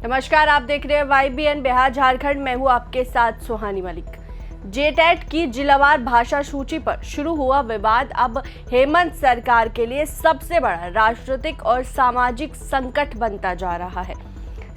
नमस्कार, आप देख रहे हैं YBN बिहार झारखंड। मैं हूं आपके साथ सुहानी मलिक। जेटेट की जिलावार भाषा सूची पर शुरू हुआ विवाद अब हेमंत सरकार के लिए सबसे बड़ा राजनीतिक और सामाजिक संकट बनता जा रहा है।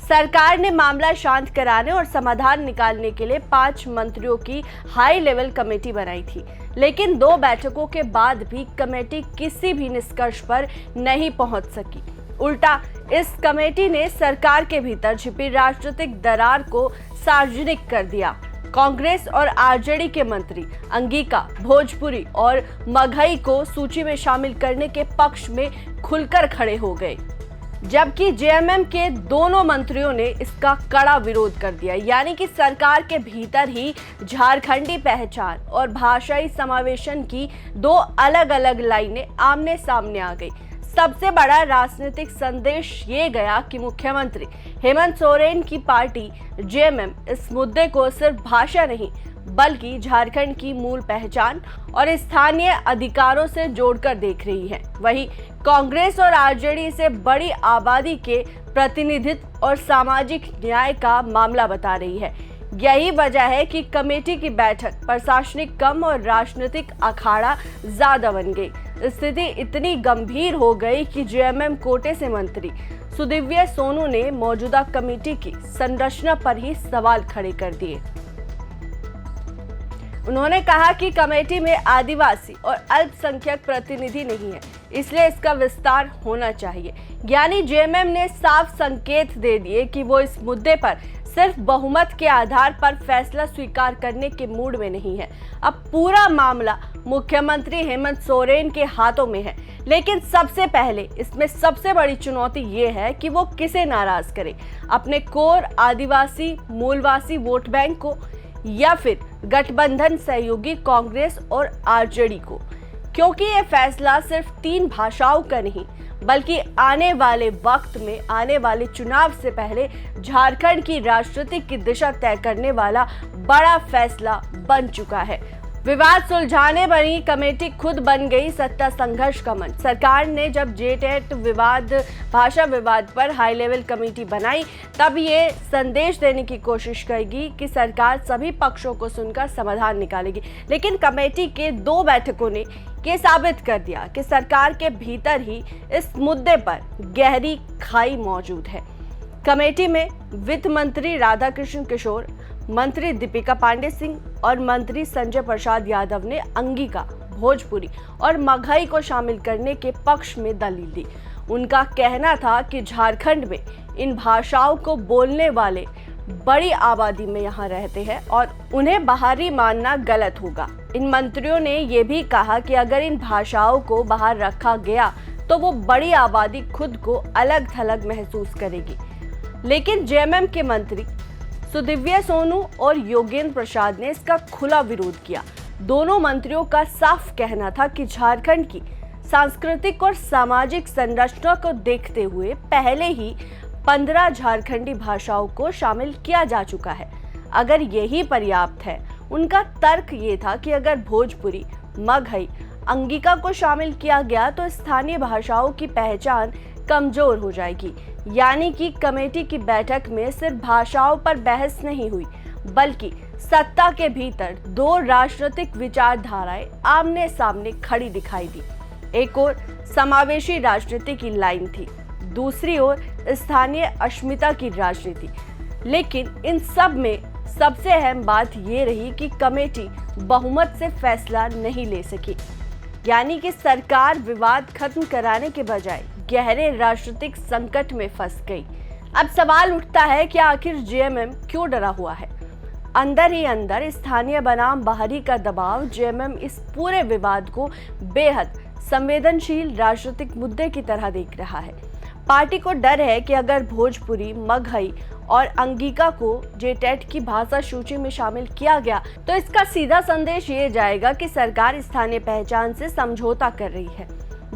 सरकार ने मामला शांत कराने और समाधान निकालने के लिए 5 मंत्रियों की हाई लेवल कमेटी बनाई थी, लेकिन 2 बैठकों के बाद भी कमेटी किसी भी निष्कर्ष पर नहीं पहुंच सकी। उल्टा इस कमेटी ने सरकार के भीतर छिपी राजनीतिक दरार को सार्वजनिक कर दिया। कांग्रेस और आरजेडी के मंत्री अंगिका, भोजपुरी और मघई को सूची में शामिल करने के पक्ष में खुलकर खड़े हो गए, जबकि जेएमएम के दोनों मंत्रियों ने इसका कड़ा विरोध कर दिया। यानी कि सरकार के भीतर ही झारखंडी पहचान और भाषाई समावेशन की 2 अलग अलग लाइनें आमने सामने आ गई। सबसे बड़ा राजनीतिक संदेश ये गया कि मुख्यमंत्री हेमंत सोरेन की पार्टी जेएमएम इस मुद्दे को सिर्फ भाषा नहीं बल्कि झारखंड की मूल पहचान और स्थानीय अधिकारों से जोड़कर देख रही है। वहीं कांग्रेस और आरजेडी इसे बड़ी आबादी के प्रतिनिधित्व और सामाजिक न्याय का मामला बता रही है। यही वजह है कि कमेटी की बैठक प्रशासनिक कम और राजनीतिक अखाड़ा ज्यादा बन गई। स्थिति इतनी गंभीर हो गई कि जेएमएम कोटे से मंत्री सुदिव्य सोनू ने मौजूदा कमेटी की संरचना पर ही सवाल खड़े कर दिए। उन्होंने कहा कि कमेटी में आदिवासी और अल्पसंख्यक प्रतिनिधि नहीं है, इसलिए इसका विस्तार होना चाहिए। यानी जेएमएम ने साफ संकेत दे दिए कि वो इस मुद्दे पर सिर्फ बहुमत के आधार पर फैसला स्वीकार करने के मूड में नहीं है। अब पूरा मामला मुख्यमंत्री हेमंत सोरेन के हाथों में है, लेकिन सबसे पहले इसमें सबसे बड़ी चुनौती ये है कि वो किसे नाराज करे, अपने कोर आदिवासी मूलवासी वोट बैंक को या फिर गठबंधन सहयोगी कांग्रेस और आरजेडी को, क्योंकि ये फैसला सिर्फ 3 भाषाओं का नहीं बल्कि आने वाले वक्त में आने वाले चुनाव से पहले झारखंड की राजनीति की दिशा तय करने वाला बड़ा फैसला बन चुका है। विवाद सुलझाने बनी कमेटी खुद बन गई सत्ता संघर्ष का मंच। सरकार ने जब जेटेट विवाद भाषा विवाद पर हाई लेवल कमेटी बनाई, तब ये संदेश देने की कोशिश करेगी कि सरकार सभी पक्षों को सुनकर समाधान निकालेगी। लेकिन कमेटी के 2 बैठकों ने ये साबित कर दिया कि सरकार के भीतर ही इस मुद्दे पर गहरी खाई मौजूद है। कमेटी में वित्त मंत्री राधाकृष्ण किशोर, मंत्री दीपिका पांडे सिंह और मंत्री संजय प्रसाद यादव ने अंगिका, भोजपुरी और मघई को शामिल करने के पक्ष में दलील दी। उनका कहना था कि झारखंड में इन भाषाओं को बोलने वाले बड़ी आबादी में यहाँ रहते हैं और उन्हें बाहरी मानना गलत होगा। इन मंत्रियों ने ये भी कहा कि अगर इन भाषाओं को बाहर रखा गया तो वो बड़ी आबादी खुद को अलग थलग महसूस करेगी। लेकिन जेएमएम के मंत्री सुदिव्य सोनू और योगेंद्र प्रसाद ने इसका खुला विरोध किया। दोनों मंत्रियों का साफ कहना था कि झारखंड की सांस्कृतिक और सामाजिक संरचना को देखते हुए पहले ही 15 झारखंडी भाषाओं को शामिल किया जा चुका है। अगर यही पर्याप्त है, उनका तर्क ये था कि अगर भोजपुरी, मघई, अंगिका को शामिल किया गया तो स्थानीय भाषाओं की पहचान कमजोर हो जाएगी। यानी कि कमेटी की बैठक में सिर्फ भाषाओं पर बहस नहीं हुई, बल्कि सत्ता के भीतर 2 राजनीतिक विचारधाराएं आमने सामने खड़ी दिखाई दी। एक ओर समावेशी राजनीति की लाइन थी, दूसरी ओर स्थानीय अस्मिता की राजनीति। लेकिन इन सब में सबसे अहम बात ये रही कि कमेटी बहुमत से फैसला नहीं ले सकी। यानी कि सरकार विवाद खत्म कराने के बजाय गहरे राजनीतिक संकट में फंस गई। अब सवाल उठता है कि आखिर जेएमएम क्यों डरा हुआ है? अंदर ही अंदर स्थानीय बनाम बाहरी का दबाव जेएमएम इस पूरे विवाद को बेहद संवेदनशील राजनीतिक मुद्दे की तरह देख रहा है। पार्टी को डर है कि अगर भोजपुरी, मघई और अंगिका को जेटेट की भाषा सूची में शामिल किया गया तो इसका सीधा संदेश ये जाएगा कि सरकार स्थानीय पहचान से समझौता कर रही है।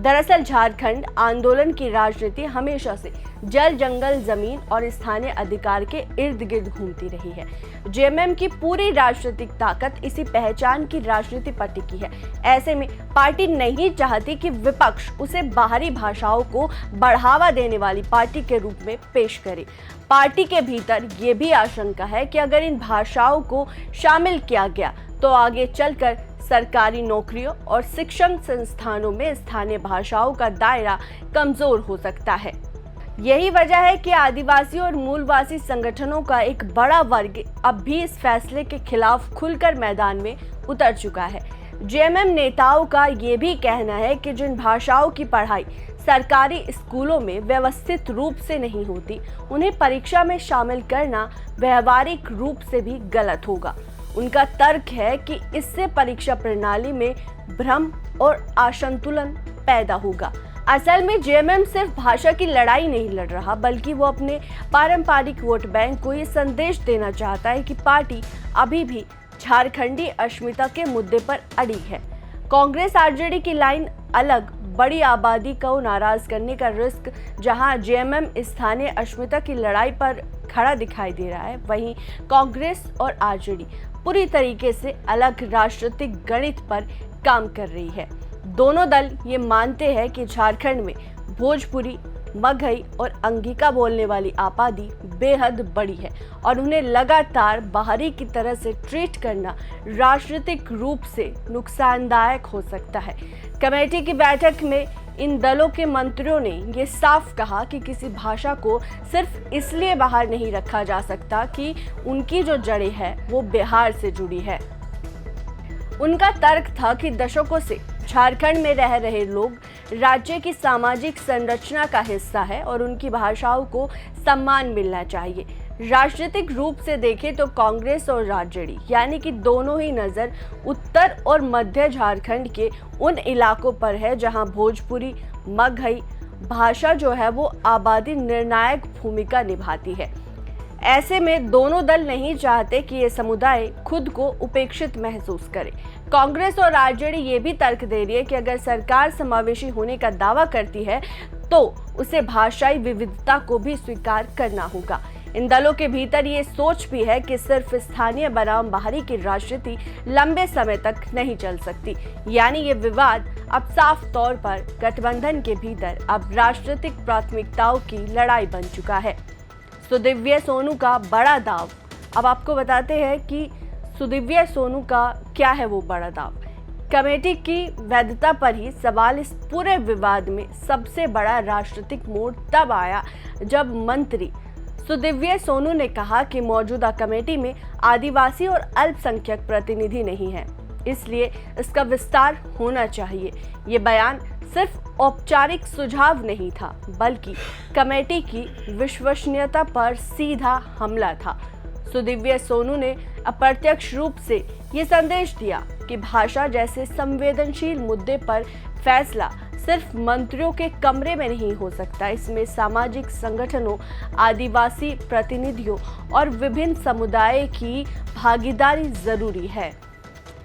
दरअसल झारखंड आंदोलन की राजनीति हमेशा से जल, जंगल, जमीन और स्थानीय अधिकार के इर्द गिर्द घूमती रही है। जेएमएम की पूरी राजनीतिक ताकत इसी पहचान की राजनीति पर टिकी है। ऐसे में पार्टी नहीं चाहती कि विपक्ष उसे बाहरी भाषाओं को बढ़ावा देने वाली पार्टी के रूप में पेश करे। पार्टी के भीतर ये भी आशंका है कि अगर इन भाषाओं को शामिल किया गया तो आगे चलकर सरकारी नौकरियों और शिक्षण संस्थानों में स्थानीय भाषाओं का दायरा कमजोर हो सकता है। यही वजह है कि आदिवासी और मूलवासी संगठनों का एक बड़ा वर्ग अब भी इस फैसले के खिलाफ खुलकर मैदान में उतर चुका है। जेएमएम नेताओं का ये भी कहना है कि जिन भाषाओं की पढ़ाई सरकारी स्कूलों में व्यवस्थित रूप से नहीं होती, उन्हें परीक्षा में शामिल करना व्यवहारिक रूप से भी गलत होगा। उनका तर्क है कि इससे परीक्षा प्रणाली में भ्रम और असंतुलन पैदा होगा। असल में जेएमएम सिर्फ भाषा की लड़ाई नहीं लड़ रहा, बल्कि वो अपने पारंपरिक वोट बैंक को ये संदेश देना चाहता है कि पार्टी अभी भी झारखंडी अस्मिता के मुद्दे पर अड़ी है। कांग्रेस आरजेडी की लाइन अलग, बड़ी आबादी को नाराज करने का रिस्क जहां जेएमएम स्थानीय अस्मिता की लड़ाई पर खड़ा दिखाई दे रहा है, वहीं कांग्रेस और आरजेडी पूरी तरीके से अलग राजनीतिक गणित पर काम कर रही है। दोनों दल ये मानते हैं कि झारखंड में भोजपुरी, मगही और अंगिका बोलने वाली आबादी बेहद बड़ी है और उन्हें लगातार बाहरी की तरह से ट्रीट करना राजनीतिक रूप से नुकसानदायक हो सकता है। कमेटी की बैठक में इन दलों के मंत्रियों ने ये साफ कहा कि किसी भाषा को सिर्फ इसलिए बाहर नहीं रखा जा सकता कि उनकी जो जड़ें हैं वो बिहार से जुड़ी है। उनका तर्क था कि दशकों से झारखंड में रह रहे लोग राज्य की सामाजिक संरचना का हिस्सा है और उनकी भाषाओं को सम्मान मिलना चाहिए। राजनीतिक रूप से देखें तो कांग्रेस और आरजेडी यानी कि दोनों ही नज़र उत्तर और मध्य झारखंड के उन इलाकों पर है जहां भोजपुरी, मगही भाषा जो है वो आबादी निर्णायक भूमिका निभाती है। ऐसे में दोनों दल नहीं चाहते कि ये समुदाय खुद को उपेक्षित महसूस करे। कांग्रेस और आरजेडी ये भी तर्क दे रही है कि अगर सरकार समावेशी होने का दावा करती है तो उसे भाषाई विविधता को भी स्वीकार करना होगा। इन दलों के भीतर ये सोच भी है कि सिर्फ स्थानीय बनाम बाहरी की राजनीति लंबे समय तक नहीं चल सकती। यानी ये विवाद अब साफ तौर पर गठबंधन के भीतर अब राजनीतिक प्राथमिकताओं की लड़ाई बन चुका है। सुदिव्य सोनू का बड़ा दाव। अब आपको बताते हैं कि सुदिव्य सोनू का क्या है वो बड़ा दाव। कमेटी की वैधता पर ही सवाल इस पूरे विवाद में सबसे बड़ा राजनीतिक मोड़ तब आया जब मंत्री सुदिव्य सोनू ने कहा कि मौजूदा कमेटी में आदिवासी और अल्पसंख्यक प्रतिनिधि नहीं है, इसलिए इसका विस्तार होना चाहिए। ये बयान सिर्फ औपचारिक सुझाव नहीं था, बल्कि कमेटी की विश्वसनीयता पर सीधा हमला था। सुदिव्य सोनू ने अप्रत्यक्ष रूप से ये संदेश दिया कि भाषा जैसे संवेदनशील मुद्दे पर फैसला सिर्फ मंत्रियों के कमरे में नहीं हो सकता, इसमें सामाजिक संगठनों, आदिवासी प्रतिनिधियों और विभिन्न समुदाय की भागीदारी जरूरी है।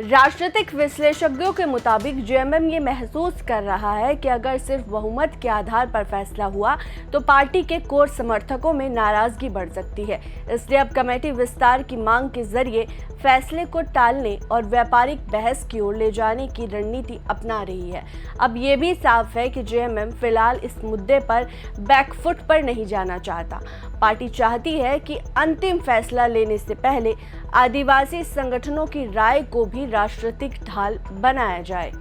राजनीतिक विश्लेषकों के मुताबिक जेएमएम ये महसूस कर रहा है कि अगर सिर्फ बहुमत के आधार पर फैसला हुआ तो पार्टी के कोर समर्थकों में नाराजगी बढ़ सकती है। इसलिए अब कमेटी विस्तार की मांग के जरिए फैसले को टालने और व्यापारिक बहस की ओर ले जाने की रणनीति अपना रही है। अब ये भी साफ है कि जेएमएम फिलहाल इस मुद्दे पर बैकफुट पर नहीं जाना चाहता। पार्टी चाहती है कि अंतिम फैसला लेने से पहले आदिवासी संगठनों की राय को भी राजनीतिक ढाल बनाया जाए।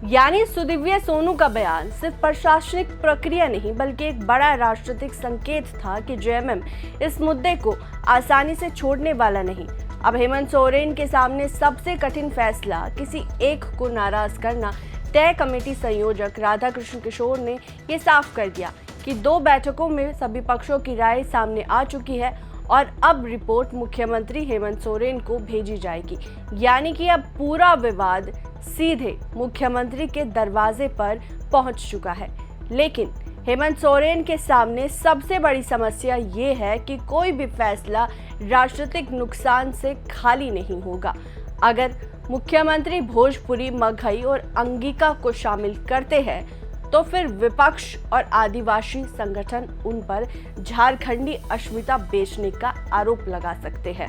यानी सुदिव्य सोनू का बयान सिर्फ प्रशासनिक प्रक्रिया नहीं बल्कि एक बड़ा राजनीतिक संकेत था कि जेएमएम इस मुद्दे को आसानी से छोड़ने वाला नहीं। अब हेमंत सोरेन के सामने सबसे कठिन फैसला किसी एक को नाराज करना तय। कमेटी संयोजक राधाकृष्ण किशोर ने ये साफ कर दिया कि 2 बैठकों में सभी पक्षों की राय सामने आ चुकी है और अब रिपोर्ट मुख्यमंत्री हेमंत सोरेन को भेजी जाएगी। यानी कि अब पूरा विवाद सीधे मुख्यमंत्री के दरवाजे पर पहुंच चुका है। लेकिन हेमंत सोरेन के सामने सबसे बड़ी समस्या ये है कि कोई भी फैसला राजनीतिक नुकसान से खाली नहीं होगा। अगर मुख्यमंत्री भोजपुरी, मगही और अंगिका को शामिल करते हैं तो फिर विपक्ष और आदिवासी संगठन उन पर झारखंडी अस्मिता बेचने का आरोप लगा सकते हैं।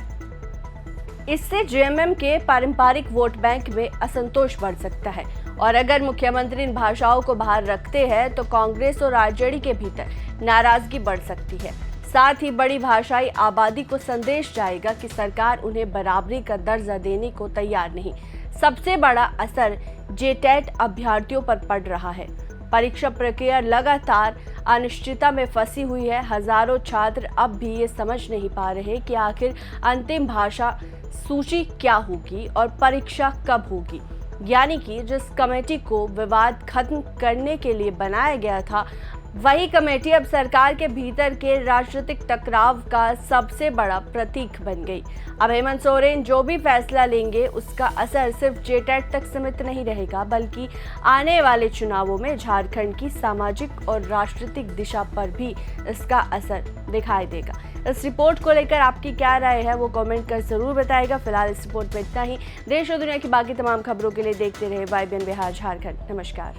इससे जेएमएम के पारंपरिक वोट बैंक में असंतोष बढ़ सकता है और अगर मुख्यमंत्री इन भाषाओं को बाहर रखते हैं तो कांग्रेस और आरजेडी के भीतर नाराजगी बढ़ सकती है। साथ ही बड़ी भाषाई आबादी को संदेश जाएगा कि सरकार उन्हें बराबरी का दर्जा देने को तैयार नहीं। सबसे बड़ा असर जेटेट अभ्यर्थियों पर पड़ रहा है। परीक्षा प्रक्रिया लगातार अनिश्चितता में फंसी हुई है। हजारों छात्र अब भी ये समझ नहीं पा रहे कि आखिर अंतिम भाषा सूची क्या होगी और परीक्षा कब होगी। यानी कि जिस कमेटी को विवाद खत्म करने के लिए बनाया गया था, वही कमेटी अब सरकार के भीतर के राजनीतिक टकराव का सबसे बड़ा प्रतीक बन गई। अब हेमंत सोरेन जो भी फैसला लेंगे उसका असर सिर्फ जेटेट तक सीमित नहीं रहेगा, बल्कि आने वाले चुनावों में झारखंड की सामाजिक और राजनीतिक दिशा पर भी इसका असर दिखाई देगा। इस रिपोर्ट को लेकर आपकी क्या राय है वो कमेंट कर जरूर बताएगा। फिलहाल इस रिपोर्ट में इतना ही। देश और दुनिया की बाकी तमाम खबरों के लिए देखते रहे YBN बिहार झारखंड। नमस्कार।